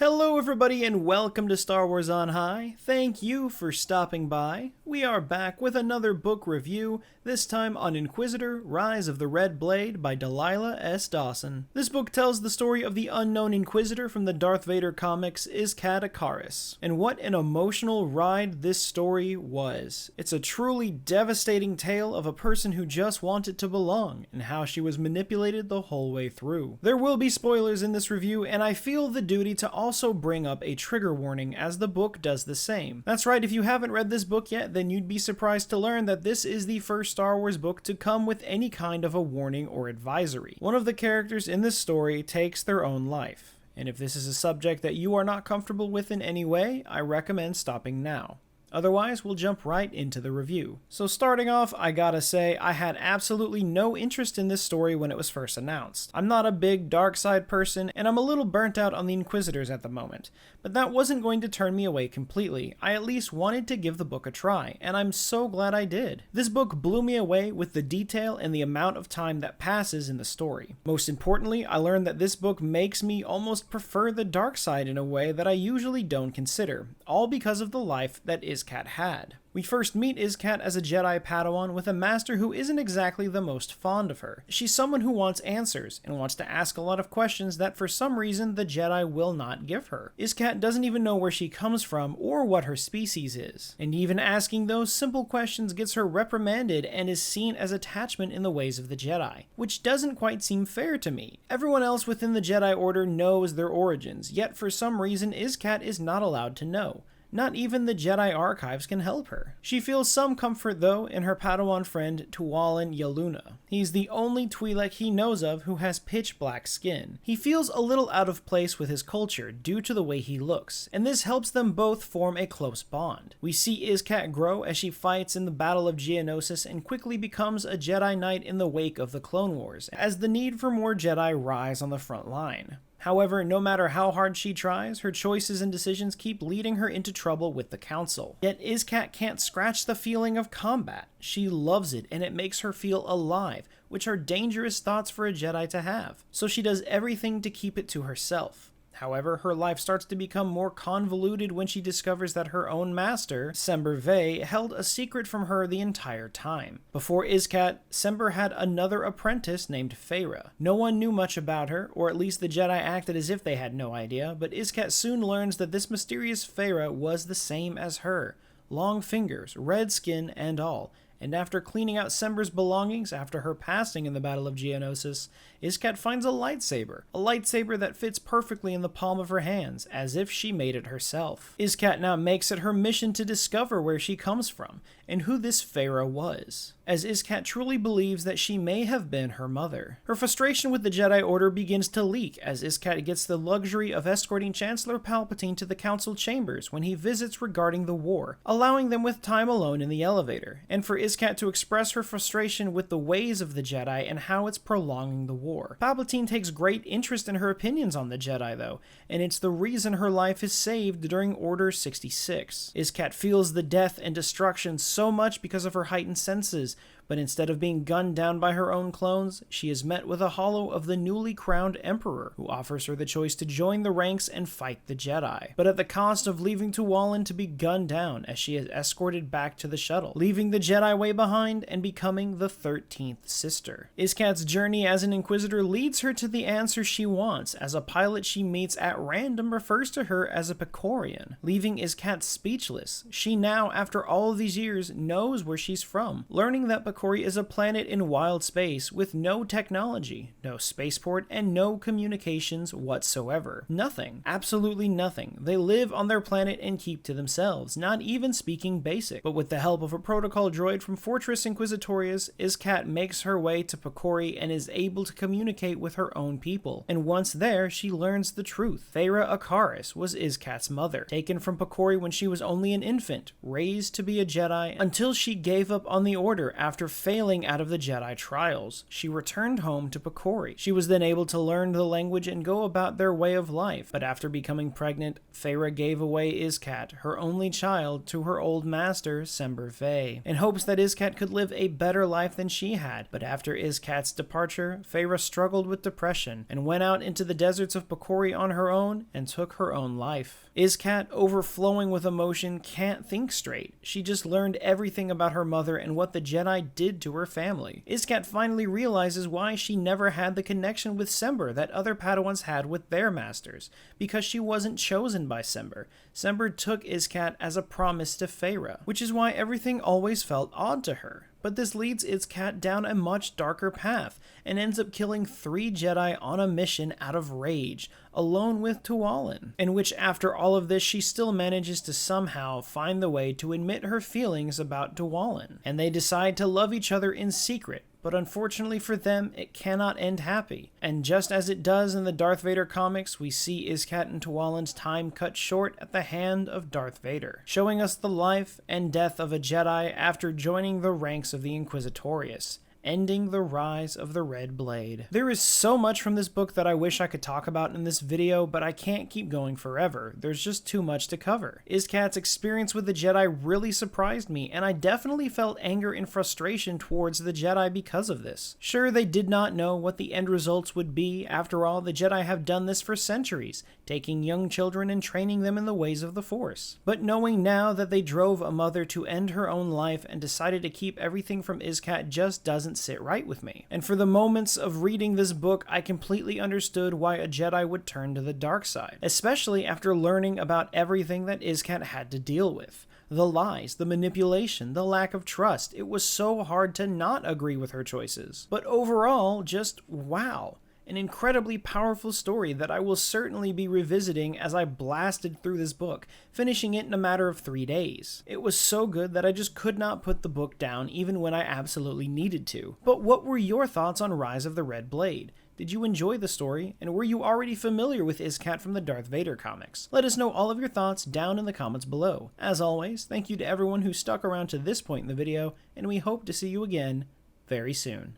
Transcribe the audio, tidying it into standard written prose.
Hello everybody and welcome to Star Wars On High. Thank you for stopping by. We are back with another book review, this time on Inquisitor, Rise of the Red Blade by Delilah S. Dawson. This book tells the story of the unknown Inquisitor from the Darth Vader comics, Iskat Akaris. And what an emotional ride this story was. It's a truly devastating tale of a person who just wanted to belong, and how she was manipulated the whole way through. There will be spoilers in this review, and I feel the duty to also bring up a trigger warning as the book does the same. That's right, if you haven't read this book yet, then you'd be surprised to learn that this is the first Star Wars book to come with any kind of a warning or advisory. One of the characters in this story takes their own life, and if this is a subject that you are not comfortable with in any way, I recommend stopping now. Otherwise, we'll jump right into the review. So starting off, I gotta say, I had absolutely no interest in this story when it was first announced. I'm not a big dark side person, and I'm a little burnt out on the Inquisitors at the moment, but that wasn't going to turn me away completely. I at least wanted to give the book a try, and I'm so glad I did. This book blew me away with the detail and the amount of time that passes in the story. Most importantly, I learned that this book makes me almost prefer the dark side in a way that I usually don't consider, all because of the life that Iskat had. We first meet Iskat as a Jedi Padawan with a master who isn't exactly the most fond of her. She's someone who wants answers, and wants to ask a lot of questions that for some reason the Jedi will not give her. Iskat doesn't even know where she comes from or what her species is, and even asking those simple questions gets her reprimanded and is seen as attachment in the ways of the Jedi, which doesn't quite seem fair to me. Everyone else within the Jedi Order knows their origins, yet for some reason Iskat is not allowed to know. Not even the Jedi archives can help her. She feels some comfort, though, in her Padawan friend Tuwalan Yaluna. He's the only Twi'lek he knows of who has pitch black skin. He feels a little out of place with his culture due to the way he looks, and this helps them both form a close bond. We see Iskat grow as she fights in the Battle of Geonosis and quickly becomes a Jedi Knight in the wake of the Clone Wars, as the need for more Jedi rise on the front line. However, no matter how hard she tries, her choices and decisions keep leading her into trouble with the Council. Yet Iskat can't scratch the feeling of combat. She loves it, and it makes her feel alive, which are dangerous thoughts for a Jedi to have. So she does everything to keep it to herself. However, her life starts to become more convoluted when she discovers that her own master, Sember Vey, held a secret from her the entire time. Before Iskat, Sember had another apprentice named Feyre. No one knew much about her, or at least the Jedi acted as if they had no idea, but Iskat soon learns that this mysterious Feyre was the same as her. Long fingers, red skin, and all. And after cleaning out Sember's belongings after her passing in the Battle of Geonosis, Iskat finds a lightsaber that fits perfectly in the palm of her hands, as if she made it herself. Iskat now makes it her mission to discover where she comes from, and who this Feyre was, as Iskat truly believes that she may have been her mother. Her frustration with the Jedi Order begins to leak as Iskat gets the luxury of escorting Chancellor Palpatine to the Council chambers when he visits regarding the war, allowing them with time alone in the elevator, and for Iskat to express her frustration with the ways of the Jedi and how it's prolonging the war. Palpatine takes great interest in her opinions on the Jedi though, and it's the reason her life is saved during Order 66. Iskat feels the death and destruction so much because of her heightened senses, but instead of being gunned down by her own clones, she is met with a holo of the newly crowned Emperor, who offers her the choice to join the ranks and fight the Jedi, but at the cost of leaving Tuwalan to be gunned down as she is escorted back to the shuttle, leaving the Jedi way behind and becoming the 13th sister. Iskat's journey as an Inquisitor leads her to the answer she wants, as a pilot she meets at random refers to her as a Picorian, leaving Iskat speechless. She now, after all of these years, knows where she's from, learning that Picori is a planet in wild space with no technology, no spaceport, and no communications whatsoever. Nothing. Absolutely nothing. They live on their planet and keep to themselves, not even speaking basic. But with the help of a protocol droid from Fortress Inquisitorius, Iskat makes her way to Picori and is able to communicate with her own people. And once there, she learns the truth. Feyre Akaris was Iskat's mother, taken from Picori when she was only an infant, raised to be a Jedi until she gave up on the Order after after failing out of the Jedi trials, she returned home to Picori. She was then able to learn the language and go about their way of life, but after becoming pregnant, Feyre gave away Iskat, her only child, to her old master, Sember Fae, in hopes that Iskat could live a better life than she had. But after Iskat's departure, Feyre struggled with depression and went out into the deserts of Picori on her own and took her own life. Iskat, overflowing with emotion, can't think straight. She just learned everything about her mother and what the Jedi did to her family. Iskat finally realizes why she never had the connection with Sember that other Padawans had with their masters, because she wasn't chosen by Sember. Sember took Iskat as a promise to Feyre, which is why everything always felt odd to her. But this leads Iskat down a much darker path, and ends up killing 3 Jedi on a mission out of rage, alone with Tualin, in which after all of this she still manages to somehow find the way to admit her feelings about Tualin, and they decide to love each other in secret. But unfortunately for them, it cannot end happy. And just as it does in the Darth Vader comics, we see Iskat and Tualin's time cut short at the hand of Darth Vader, showing us the life and death of a Jedi after joining the ranks of the Inquisitorius, ending the rise of the Red Blade. There is so much from this book that I wish I could talk about in this video, but I can't keep going forever. There's just too much to cover. Iskat's experience with the Jedi really surprised me, and I definitely felt anger and frustration towards the Jedi because of this. Sure, they did not know what the end results would be. After all, the Jedi have done this for centuries, taking young children and training them in the ways of the Force. But knowing now that they drove a mother to end her own life and decided to keep everything from Iskat just doesn't sit right with me. And for the moments of reading this book, I completely understood why a Jedi would turn to the dark side, especially after learning about everything that Iskat had to deal with. The lies, the manipulation, the lack of trust. It was so hard to not agree with her choices. But overall, just wow. An incredibly powerful story that I will certainly be revisiting as I blasted through this book, finishing it in a matter of 3 days. It was so good that I just could not put the book down even when I absolutely needed to. But what were your thoughts on Rise of the Red Blade? Did you enjoy the story, and were you already familiar with Iskat from the Darth Vader comics? Let us know all of your thoughts down in the comments below. As always, thank you to everyone who stuck around to this point in the video, and we hope to see you again very soon.